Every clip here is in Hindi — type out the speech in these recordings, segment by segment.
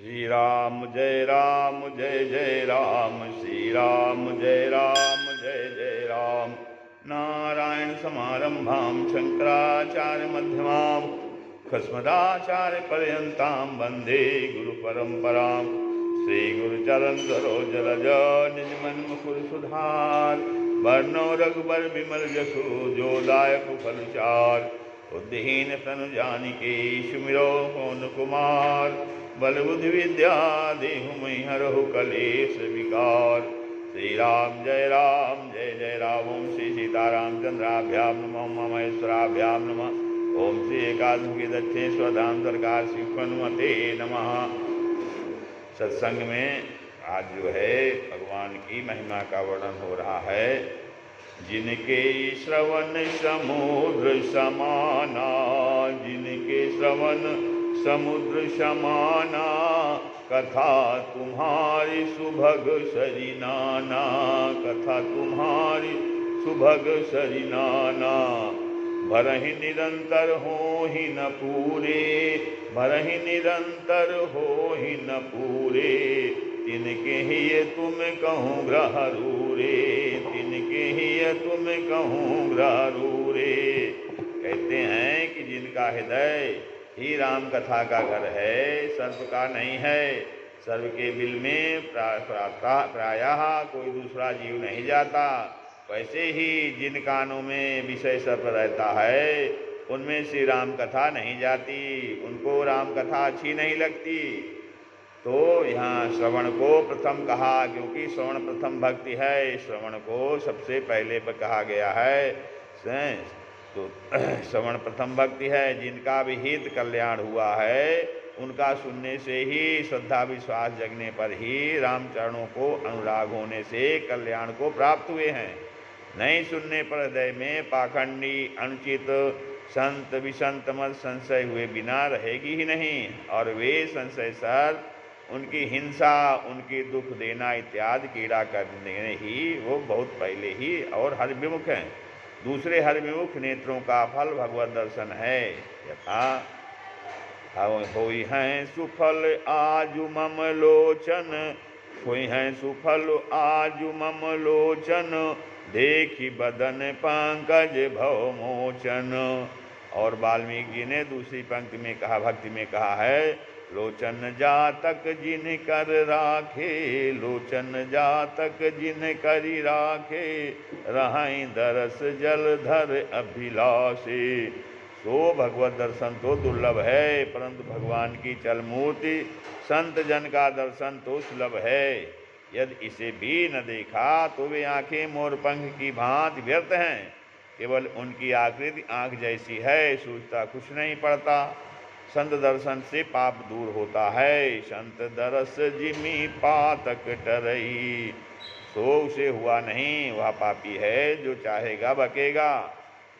राम जय जय राम, श्री राम जय जय राम। नारायण समारंभां शंकराचार्य मध्यमां अस्मदाचार्य पर्यन्तां वन्दे गुरु परंपरां। श्री गुरु चरण सरोज रज निज मन मुकुर सुधार, वर्णो रघुबर विमल जसु जो दायक फल चार। बुद्धिहीन तनु जानिके सुमिरो पवन कुमार, बल बुद्धि विद्या देहु मई हरहु कलेश विकार। श्री राम जय जय राम। ओम श्री सीतारामचंद्राभ्याम नमः, ओम महेश्वराभ्याम नमः। ओम श्री एकादशी दक्षिणेश्वर धाम सरकार शिव हनुमते नमः। सत्संग में आज जो है भगवान की महिमा का वर्णन हो रहा है। जिनके श्रवण समुद्र समाना, जिनके श्रवण समुद्र समाना, कथा तुम्हारी सुभग सरिनाना, कथा तुम्हारी सुभग सरिनाना। भरहि निरंतर हो ही न पूरे, भरहि निरंतर हो ही न पूरे। तिनके ही ये तुम कहूँ ग्रह रूरे, तिनके ही ये तुम कहूँ ग्रह रूरे। कहते हैं कि जिनका हृदय ही राम कथा का घर है, सर्व का नहीं है। सर्व के बिल में प्रायः कोई दूसरा जीव नहीं जाता। वैसे ही जिन कानों में विषय सर्प रहता है, उनमें श्री राम कथा नहीं जाती, उनको राम कथा अच्छी नहीं लगती। तो यहाँ श्रवण को प्रथम कहा, क्योंकि श्रवण प्रथम भक्ति है। श्रवण को सबसे पहले कहा गया है। तो श्रवण प्रथम भक्ति है। जिनका भी हित कल्याण हुआ है, उनका सुनने से ही, श्रद्धा विश्वास जगने पर ही, राम चरणों को अनुराग होने से कल्याण को प्राप्त हुए हैं। नहीं सुनने पर हृदय में पाखंडी अनुचित संत विसंत मत संशय हुए बिना रहेगी ही नहीं। और वे संशय सर उनकी हिंसा, उनकी दुख देना इत्यादि कीड़ा करने ही वो बहुत पहले ही और हर विमुख हैं। दूसरे हर विमुख नेत्रों का फल भगवत दर्शन है। यथा होई हैं सुफल आजु मम लोचन, होई हैं सुफल आजु मम लोचन, देखी बदन पंकज भव मोचन। और वाल्मीकि जी ने दूसरी पंक्ति में कहा, भक्ति में कहा है, लोचन जातक जिन कर राखे, लोचन जातक जिन करी राखे, रहाई दरस जलधर अभिलाषे। सो भगवत दर्शन तो दुर्लभ है, परंतु भगवान की चल मूर्ति संत जन का दर्शन तो सुलभ है। यदि इसे भी न देखा तो वे आंखें मोरपंख की भांति व्यर्थ हैं। केवल उनकी आकृति आंख जैसी है, सूझता कुछ नहीं पड़ता। संत दर्शन से पाप दूर होता है। संत दरस जिमी पातक टरई, सो उसे हुआ नहीं, वह पापी है जो चाहेगा बकेगा।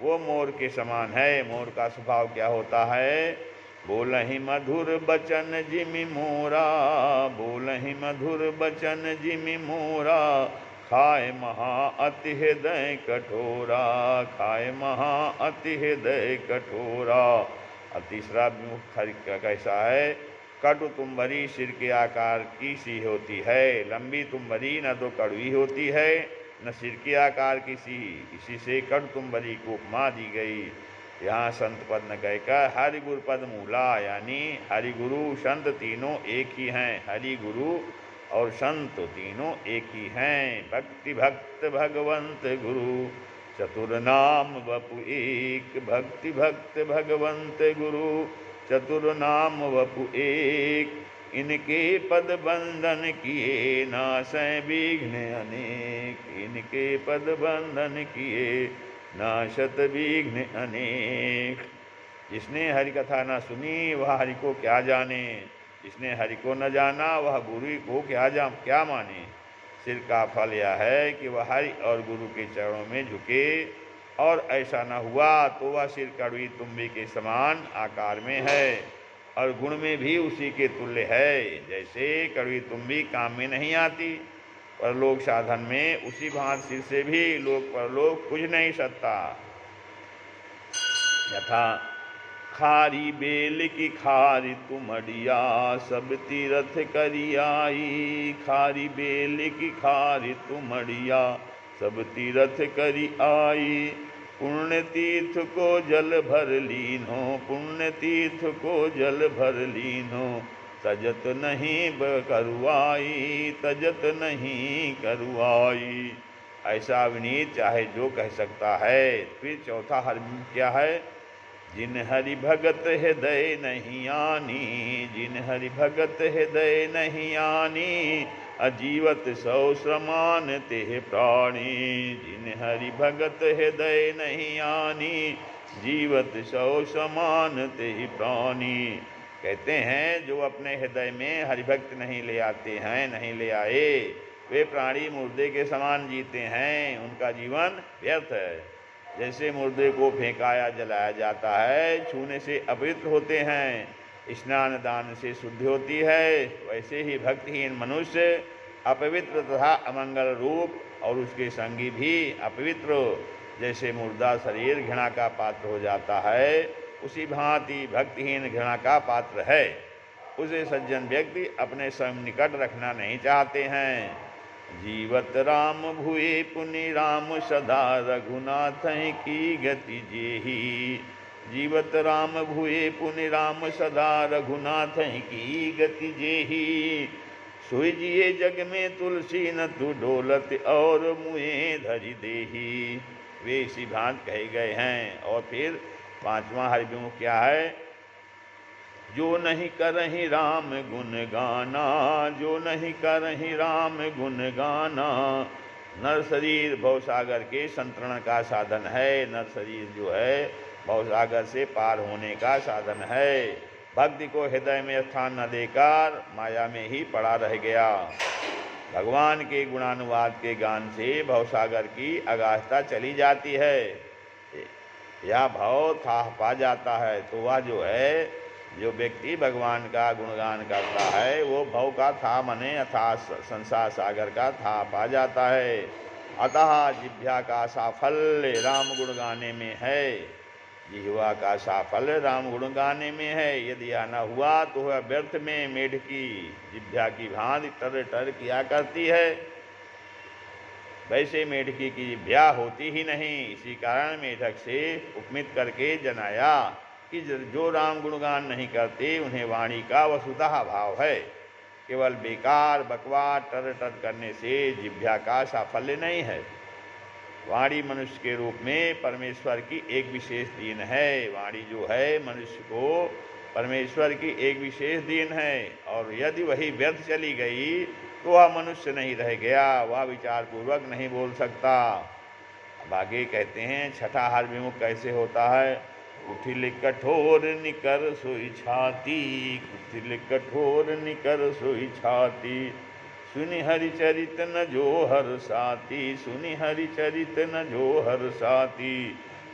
वो मोर के समान है। मोर का स्वभाव क्या होता है? बोलहि मधुर बचन जिमि मोरा, बोलहि मधुर बचन जिमि मोरा, खाए महा अति हृदय कठोरा, खाए महा अति हृदय कठोरा। अब तीसरा विमुख कैसा है? कटु तुम्बरी सिर के आकार की सी होती है। लंबी तुम्बरी न तो कड़वी होती है, न सिर के आकार की सी। इसी से कटु तुम्बरी को उपमा दी गई। यहाँ संत पद न कहकर हरि गुरु पद मूला, यानी हरि गुरु संत तीनों एक ही हैं। हरि गुरु और संत तीनों एक ही हैं। भक्ति भक्त भगवंत गुरु, चतुर नाम वपु एक, भक्ति भक्त भगवंत गुरु, चतुर नाम वपु एक। इनके पद बंधन किए, नाशय विघ्न अनेक, इनके पद बंधन किए, नाशत विघ्न अनेक। जिसने हरि कथा न सुनी वह हरि को क्या जाने, जिसने हरि को न जाना वह गुरु को क्या माने। सिर का फल यह है कि वह हरि और गुरु के चरणों में झुके, और ऐसा न हुआ तो वह सिर कड़वी तुम्बी के समान आकार में है, और गुण में भी उसी के तुल्य है। जैसे कड़वी तुम्बी काम में नहीं आती, परलोक साधन में उसी भांति सिर से भी लोक परलोक कुछ नहीं सकता। यथा खारी बेल की खारी तुमड़िया सब तीरथ करी आई। खारी बेल की खारी तुमड़िया सब तीरथ करी आई। पुण्य तीर्थ को जल भर लीनो, पुण्य तीर्थ को जल भर लीनो, तजत नहीं करुआई, तजत नहीं करुआई। ऐसा विनीत चाहे जो कह सकता है। फिर चौथा हरम क्या है? जिन हरि भगत हृदय नहीं आनी, जिन हरि भगत हृदय नहीं आनी, अजीवत सौ समान तेह प्राणी। जिन हरि भगत हृदय नहीं आनी, जीवत सौ समान तेह प्राणी। कहते हैं जो अपने हृदय में हरिभक्त नहीं ले आते हैं, नहीं ले आए, वे प्राणी मुर्दे के समान जीते हैं, उनका जीवन व्यर्थ है। जैसे मुर्दे को फेंकाया जलाया जाता है, छूने से अपवित्र होते हैं, स्नान दान से शुद्धि होती है, वैसे ही भक्तिहीन मनुष्य अपवित्र तथा अमंगल रूप और उसके संगी भी अपवित्र, जैसे मुर्दा शरीर घृणा का पात्र हो जाता है, उसी भांति भक्तिहीन घृणा का पात्र है। उसे सज्जन व्यक्ति अपने संग निकट रखना नहीं चाहते हैं। जीवत राम भुए पुनि राम सदा, रघुनाथ की गति जेही। जीवत राम भुए पुनि राम सदा, रघुनाथ की गति जेही। सोई जिए जग में तुलसी न तू डोलत, और मुए धरि देही। वे इसी भांत कहे गए हैं। और फिर पांचवा हरिविमुख क्या है? जो नहीं करहि राम गुण गाना, जो नहीं करहि राम गुण गाना। नर शरीर भवसागर के संतरण का साधन है। नर शरीर जो है भवसागर से पार होने का साधन है। भक्ति को हृदय में स्थान न देकर माया में ही पड़ा रह गया। भगवान के गुणानुवाद के गान से भवसागर की अगाधता चली जाती है, या भाव था पा जाता है। तो वह जो है, जो व्यक्ति भगवान का गुणगान करता है, वो भव का था मने अथा संसार सागर का था पा जाता है। अतः जिह्वा का साफल्य राम गुण गाने में है। जिह्वा का साफल्य राम गुण गाने में है। यदि यह न हुआ तो वह व्यर्थ में मेढकी जिह्वा की भांति टर टर किया करती है, वैसे मेढकी की जिह्वा होती ही नहीं। इसी कारण मेढक से उपमित करके जनाया कि जो राम गुणगान नहीं करते उन्हें वाणी का वसुतः भाव है। केवल बेकार बकवास टर टर करने से जिह्वा का साफल्य नहीं है। वाणी मनुष्य के रूप में परमेश्वर की एक विशेष देन है। वाणी जो है मनुष्य को परमेश्वर की एक विशेष देन है, और यदि वही व्यर्थ चली गई तो वह मनुष्य नहीं रह गया, वह विचार पूर्वक नहीं बोल सकता। अब आगे कहते हैं छठा हरविमुख कैसे होता है? कुटिल कठोर निकर सोई छाती, कुटिल कठोर निकर सोई छाती। सुनि हरि चरित न जो हर साथी, सुनि हरि चरित न जो हर साथी।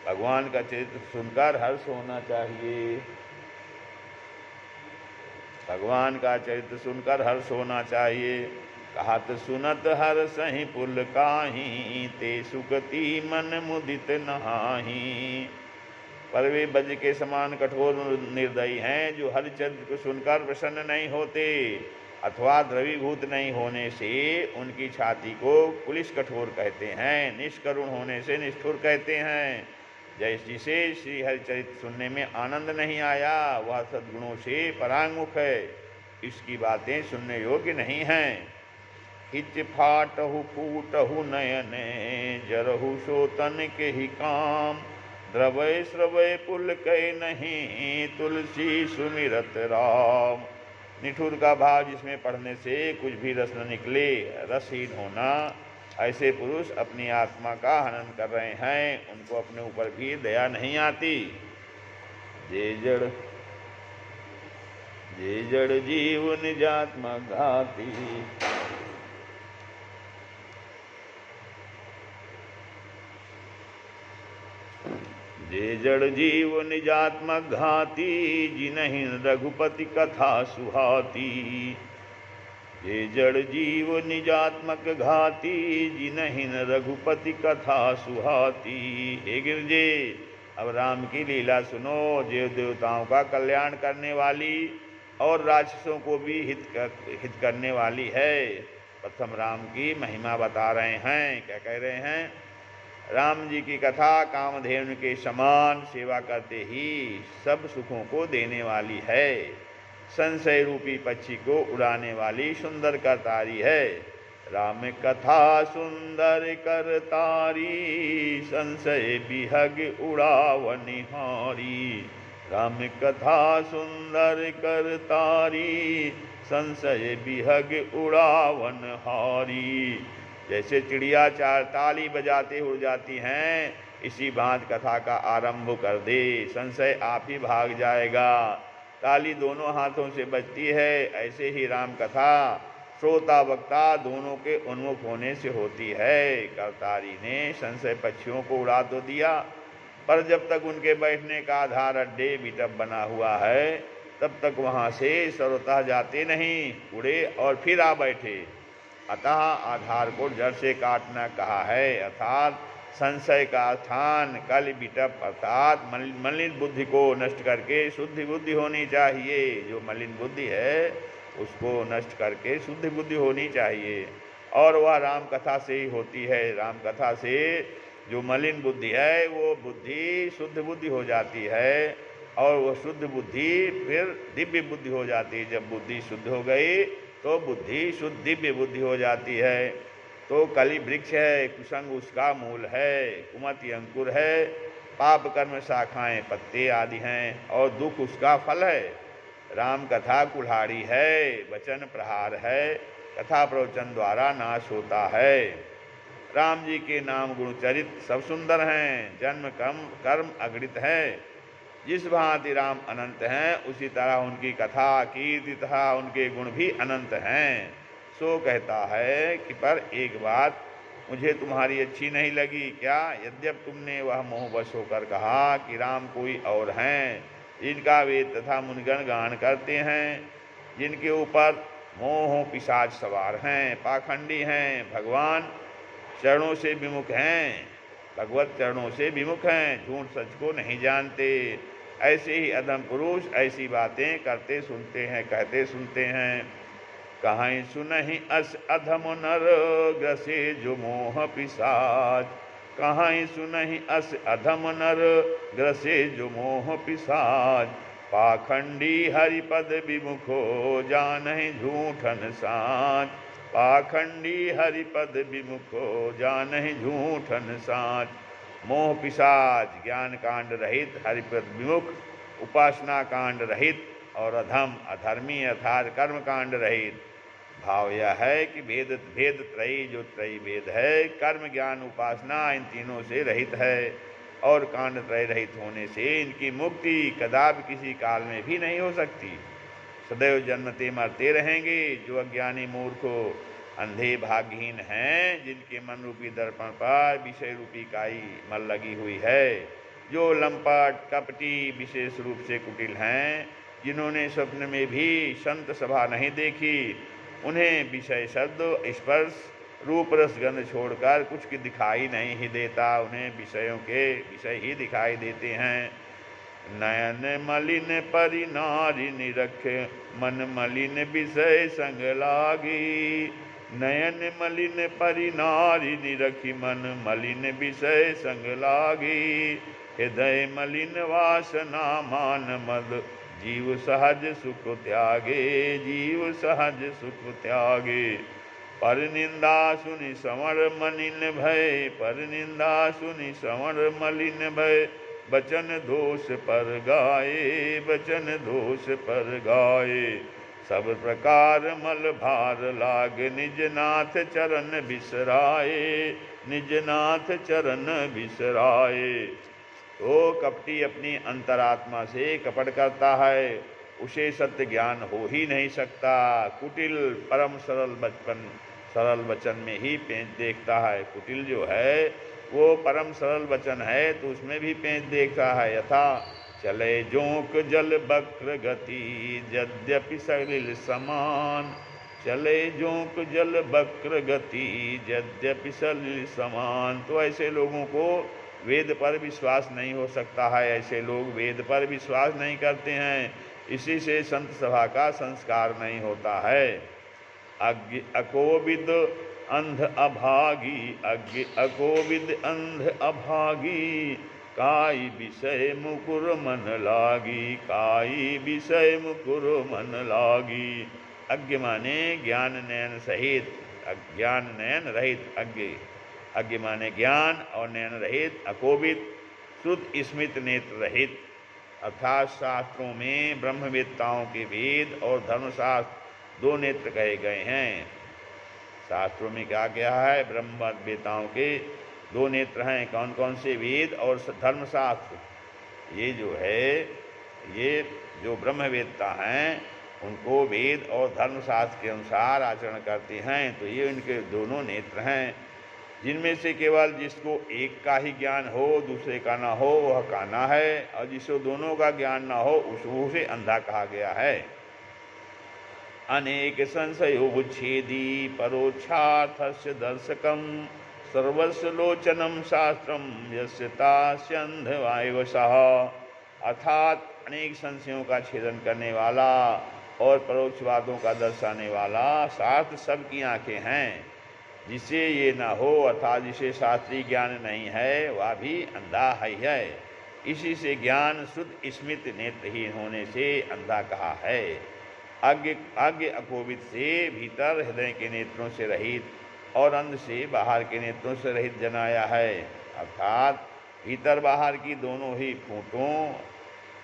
भगवान का चरित्र सुनकर हर्ष होना चाहिए। भगवान का चरित्र सुनकर हर्ष होना चाहिए। कहत सुनत हर सही पुल काही, ते सुगति मन मुदित नहाही। पर वे बज के समान कठोर निर्दयी हैं, जो हरिचरित्र को सुनकर प्रसन्न नहीं होते, अथवा द्रवीभूत नहीं होने से उनकी छाती को पुलिस कठोर कहते हैं, निष्करुण होने से निष्ठुर कहते हैं। जिसे श्री हरिचरित्र सुनने में आनंद नहीं आया, वह सद्गुणों से परांगमुख है, इसकी बातें सुनने योग्य नहीं हैं। हिच फाटहु फूटहु नयने, जरहु सोतन के ही काम। द्रवय श्रवय पुल कै नहीं, तुलसी सुमिरत राम। निठुर का भाव जिसमें पढ़ने से कुछ भी रस न निकले, रसहीन होना, ऐसे पुरुष अपनी आत्मा का हनन कर रहे हैं, उनको अपने ऊपर भी दया नहीं आती। जे जड़ जीव निजात्मा घाती। जे जड़ जीव निजात्मक घाती, जिनहि रघुपति कथा सुहाती। जे जड़ जीव निजात्मक घाती, जिनहि रघुपति कथा सुहाती। हे गिरजे, अब राम की लीला सुनो, देव देवताओं का कल्याण करने वाली और राक्षसों को भी हित करने वाली है। प्रथम राम की महिमा बता रहे हैं। क्या कह रहे हैं? राम जी की कथा कामधेनु के समान सेवा करते ही सब सुखों को देने वाली है। संशय रूपी पक्षी को उड़ाने वाली सुंदर करतारी है। राम कथा सुंदर करतारी, संशय बिहग उड़ावनिहारी। राम कथा सुंदर करतारी, संशय बिहग उड़ावनहारी। जैसे चिड़िया चार ताली बजाते उड़ जाती हैं, इसी भांत कथा का आरंभ कर दे, संशय आप ही भाग जाएगा। ताली दोनों हाथों से बजती है, ऐसे ही राम कथा श्रोता वक्ता दोनों के उन्मुख होने से होती है। करतारी ने संशय पक्षियों को उड़ा तो दिया, पर जब तक उनके बैठने का आधार अड्डे बिटप बना हुआ है, तब तक वहाँ से सर्वतः जाते नहीं, उड़े और फिर आ बैठे। अतः आधार को जड़ से काटना कहा है, अर्थात संशय का स्थान कल बिटप अर्थात मलिन बुद्धि को नष्ट करके शुद्ध बुद्धि होनी चाहिए। जो मलिन बुद्धि है उसको नष्ट करके शुद्ध बुद्धि होनी चाहिए, और वह राम कथा से ही होती है। राम कथा से जो मलिन बुद्धि है वो बुद्धि शुद्ध बुद्धि हो जाती है, और वो शुद्ध बुद्धि फिर दिव्य बुद्धि हो जाती है। जब बुद्धि शुद्ध हो गई तो बुद्धि शुद्ध दिव्य बुद्धि हो जाती है। तो कली वृक्ष है, कुसंग उसका मूल है, कुमति अंकुर है, पाप कर्म शाखाएं पत्ते आदि हैं, और दुख उसका फल है। राम कथा कुल्हाड़ी है, वचन प्रहार है, कथा प्रवचन द्वारा नाश होता है। राम जी के नाम गुण चरित सब सुंदर हैं, जन्म कर्म अगणित है। जिस भांति राम अनंत हैं, उसी तरह उनकी कथा कीर्ति तथा उनके गुण भी अनंत हैं। सो कहता है कि पर एक बात मुझे तुम्हारी अच्छी नहीं लगी। क्या? यद्यप तुमने वह मोहवश होकर कहा कि राम कोई और हैं, जिनका वेद तथा मुनिगण गान करते हैं, जिनके ऊपर मोह पिशाच सवार हैं, पाखंडी हैं, भगवान चरणों से विमुख हैं, भगवत चरणों से विमुख हैं, झूठ सच को नहीं जानते। ऐसे ही अधम पुरुष ऐसी बातें करते सुनते हैं, कहते सुनते हैं। कहीं सुनहि अस अधम नर, ग्रसे जो मोह पिशाच। कहीं सुनहि अस अधम नर, ग्रसे जो मोह पिशाच। पाखंडी हरिपद विमुखो, जानहि झूठन साच। पाखंडी हरिपद विमुखो, जानहि झूठन साच। मोह पिशाच ज्ञान कांड रहित, हरिपद विमुख उपासना कांड रहित, और अधम अधर्मी अर्थात कर्म कांड रहित। भाव यह है कि भेद त्रयी जो त्रयी भेद है, कर्म ज्ञान उपासना इन तीनों से रहित है, और कांड त्रय रहित होने से इनकी मुक्ति कदापि किसी काल में भी नहीं हो सकती। सदैव जन्मते मरते रहेंगे। जो अज्ञानी मूर्ख अंधे भाग्यहीन हैं, जिनके मन रूपी दर्पण पर विषय रूपी काई मल लगी हुई है, जो लंपट कपटी विशेष रूप से कुटिल हैं, जिन्होंने स्वप्न में भी संत सभा नहीं देखी, उन्हें विषय शब्द स्पर्श रूप रस गंध छोड़कर कुछ दिखाई नहीं ही देता। उन्हें विषयों के विषय ही दिखाई देते हैं। नयन मलिन परि नारी निरख, मन मलिन विषय संग लागी। नयन मलिन परि नारी निरखी, मन मलिन विषय संग लागी। हृदय मलिन वासना मान मद, जीव सहज सुख त्यागे। जीव सहज सुख त्यागे। पर निंदा सुनि समर मलिन भय, पर निंदा सुनि समर मलिन भय। बचन दोष पर गाए, बचन दोष पर गाए। सब प्रकार मल भार लाग, निज नाथ चरण बिसराए। निज नाथ चरण बिसराए। तो कपटी अपनी अंतरात्मा से कपट करता है, उसे सत्य ज्ञान हो ही नहीं सकता। कुटिल परम सरल वचन में ही पेंच देखता है। कुटिल जो है वो परम सरल वचन है, तो उसमें भी पेंच देखता है। यथा चले जोंक जल बक्र गति, यद्यपि सलिल समान। चले जोंक जल बक्र गति, यद्यपि सलिल समान। तो ऐसे लोगों को वेद पर विश्वास नहीं हो सकता है। ऐसे लोग वेद पर विश्वास नहीं करते हैं, इसी से संत सभा का संस्कार नहीं होता है। अज्ञ अकोविद अंध अभागी, अज्ञ अकोविद अंध अभागी, काई विषय मुकुर मन लागी, काई विषय मुकुर मन लागी। अज्ञ माने ज्ञान नयन सहित, अज्ञान नयन रहित अज्ञ, अज्ञ माने ज्ञान और नयन रहित, अकोविद शुद्ध स्मित नेत्र रहित। अर्थात शास्त्रों में ब्रह्मवेत्ताओं के वेद और धर्मशास्त्र दो नेत्र कहे गए हैं। शास्त्रों में क्या कहा है? ब्रह्मवेत्ताओं के दो नेत्र हैं। कौन कौन से? वेद और धर्मशास्त्र। ये जो है, ये जो ब्रह्मवेत्ता हैं उनको वेद और धर्मशास्त्र के अनुसार आचरण करते हैं, तो ये उनके दोनों नेत्र हैं, जिनमें से केवल जिसको एक का ही ज्ञान हो, दूसरे का ना हो, वह काना है, और जिसको दोनों का ज्ञान ना हो उसे अंधा कहा गया है। अनेक संशयोच्छेदी परोक्षार्थस्य दर्शकम सर्वस्व लोचनम शास्त्रम यस्य तास्य अंधवायवशः। अर्थात अनेक संशयों का छेदन करने वाला और परोक्षवादों का दर्शाने वाला शास्त्र सबकी आंखें हैं। जिसे ये ना हो, अर्थात जिसे शास्त्रीय ज्ञान नहीं है, वह भी अंधा ही है। इसी से ज्ञान शुद्ध स्मित नेत्रहीन होने से अंधा कहा है। आज्ञ अकोविद से भीतर हृदय के नेत्रों से रहित और अंध से बाहर के नेत्रों से रहित जनाया है। अर्थात भीतर बाहर की दोनों ही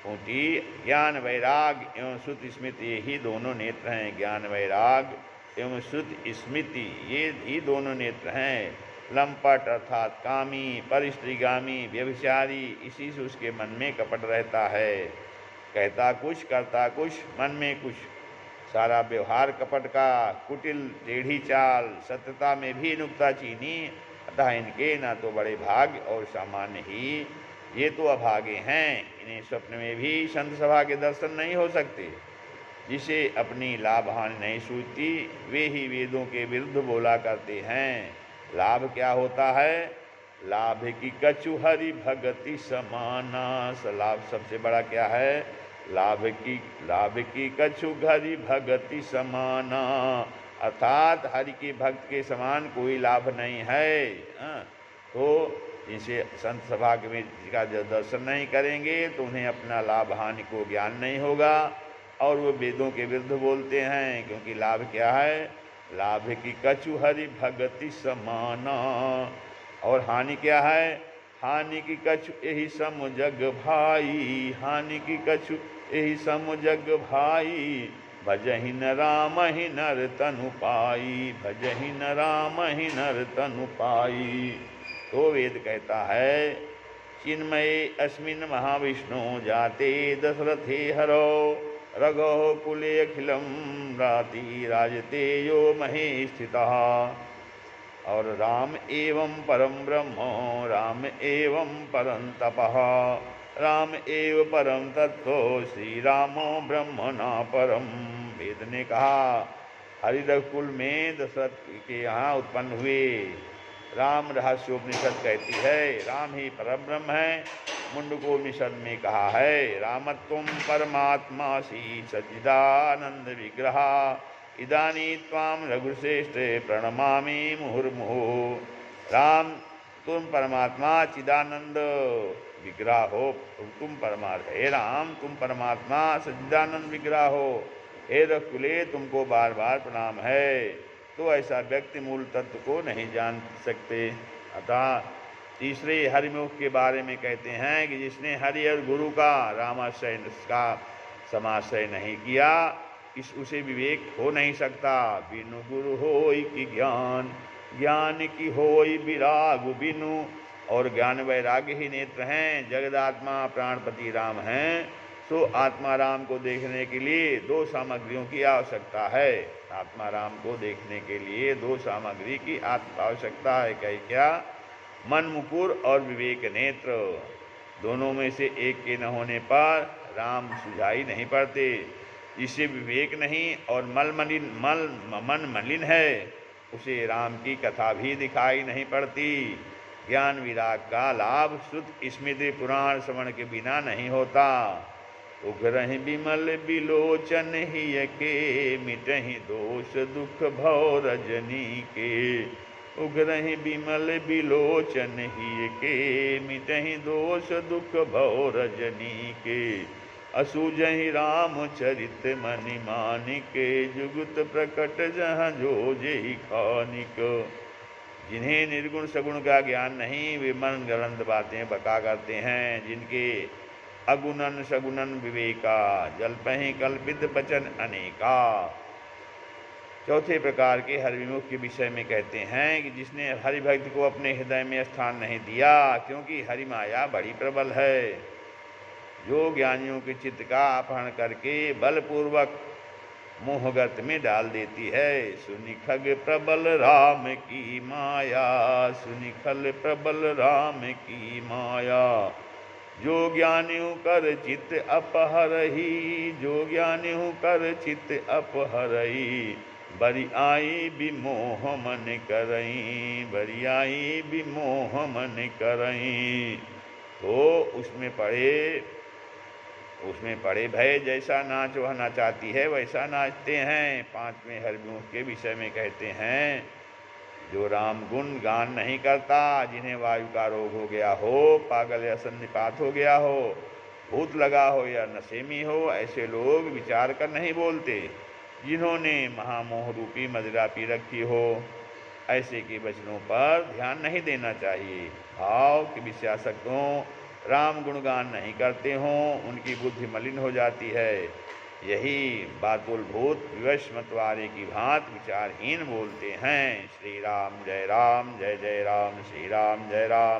फूटी ज्ञान वैराग एवं शुद्ध स्मृति, ये ही दोनों नेत्र हैं। ज्ञान वैराग एवं शुद्ध स्मृति, ये ही दोनों नेत्र हैं। लंपट अर्थात कामी, परिस्त्रीगामी, व्यभिचारी, इसी से उसके मन में कपट रहता है। कहता कुछ, करता कुछ, मन में कुछ, सारा व्यवहार कपट का, कुटिल टेढ़ी चाल, सत्यता में भी नुक्ताचीनी। अतः इनके ना तो बड़े भाग्य और सामान्य ही, ये तो अभागे हैं। इन्हें स्वप्न में भी संत सभा के दर्शन नहीं हो सकते। जिसे अपनी लाभ हानि नहीं सूझती, वे ही वेदों के विरुद्ध बोला करते हैं। लाभ क्या होता है? लाभ की कछु हरि भगति समाना। लाभ सबसे बड़ा क्या है? लाभ की कछु हरि भगति समाना। अर्थात हरि के भक्त के समान कोई लाभ नहीं है। तो जिनसे संत सभा में जिसका दर्शन नहीं करेंगे तो उन्हें अपना लाभ हानि को ज्ञान नहीं होगा, और वो वेदों के विरुद्ध बोलते हैं। क्योंकि लाभ क्या है? लाभ की कछु हरि भगति समाना। और हानि क्या है? हानि की कछु यही सम जग भाई, हानि की कछु यही सम जग भाई, भजहि न राम ही नर तनु पाई, भजहि न राम ही नर तनु पाई। तो वेद कहता है, चिन्मये अस्मिन् महाविष्णु जाते दशरथे हरो, रघो कुले अखिलम राति राजते यो महे स्थितः। और राम एवं परम ब्रह्म, राम एवं परम तपः, राम एव परम तत्व, श्री रामो ब्रह्मणा परम। वेद ने कहा, हरिरकुल में दशरथ के यहाँ उत्पन्न हुए। राम रहस्योपनिषद कहती है राम ही परम ब्रह्म है। मुंडकोपनिषद में कहा है, रामत्वं परमात्मासि सच्चिदानंद विग्रह, इदानी त्वाम रघुश्रेष्ठे प्रणमामि मुहुर्मुहुः। राम तुम परमात्मा चिदानंद विग्रह हो, तुम परमात्मा। हे राम तुम परमात्मा सच्चिदानंद विग्रह हो, हे रघुकुले तुमको बार बार प्रणाम है। तो ऐसा व्यक्ति मूल तत्व को नहीं जान सकते। अतः तीसरे हरिमुख के बारे में कहते हैं कि जिसने हरि और गुरु का रामाश्रय का समाश्रय नहीं किया, उसे विवेक हो नहीं सकता। बिनु गुरु होई कि ज्ञान, ज्ञान की होई विराग बिनु। और ज्ञान वैराग्य ही नेत्र हैं। जगदात्मा प्राणपति राम हैं, तो आत्मा राम को देखने के लिए दो सामग्रियों की आवश्यकता है। आत्मा राम को देखने के लिए दो सामग्री की आवश्यकता है। क्या? मन मुकुर और विवेक नेत्र। दोनों में से एक के न होने पर राम सुझाई नहीं पड़ते। जिसे विवेक नहीं और मन मलिन है, उसे राम की कथा भी दिखाई नहीं पड़ती। ज्ञान विराग का लाभ श्रुत स्मृति पुराण श्रवण के बिना नहीं होता। उग्रहि बिमल बिलोचन ही के मिटहि दोष दुख भव रजनी के। उग्रहि बिमल बिलोचन ही के मिटहि दोष दुख भव रजनी के। असुजहि रामचरित मनि मानिक जुगुत प्रकट जहाँ जो जेहि खानिक। जिन्हें निर्गुण सगुण का ज्ञान नहीं वे मन गलंत बातें बका करते हैं। जिनके अगुणन सगुणन विवेका जल्पहि कल्पित वचन अनेका। चौथे प्रकार के हरिविमुख के विषय में कहते हैं कि जिसने हरिभक्त को अपने हृदय में स्थान नहीं दिया, क्योंकि हरिमाया बड़ी प्रबल है जो ज्ञानियों के चित्त का अपहरण करके बलपूर्वक मोहगत में डाल देती है। सुनिखग प्रबल राम की माया, सुनिखल प्रबल राम की माया। जो ज्ञानियों कर चित्त अपहरही, जो ज्ञानियों कर चित्त अपहरही। बरि आई विमोह मन करई, बरि आई विमोह मन करई। तो उसमें पड़े भय जैसा नाच वह नचाती है वैसा नाचते हैं। पांचवें हरिविमुख के विषय में कहते हैं जो राम गुण गान नहीं करता, जिन्हें वायु का रोग हो गया हो, पागल या सन्निपात हो गया हो, भूत लगा हो या नशे में हो, ऐसे लोग विचार कर नहीं बोलते। जिन्होंने महामोह रूपी मदिरा पी रखी हो, ऐसे के वचनों पर ध्यान नहीं देना चाहिए। भाव के विश्वासक हों, राम गुणगान नहीं करते हों, उनकी बुद्धि मलिन हो जाती है। यही बातुल भूत विवश मतवारे की भांत विचारहीन बोलते हैं। श्री राम जय राम, जय जय राम, श्री राम जय राम।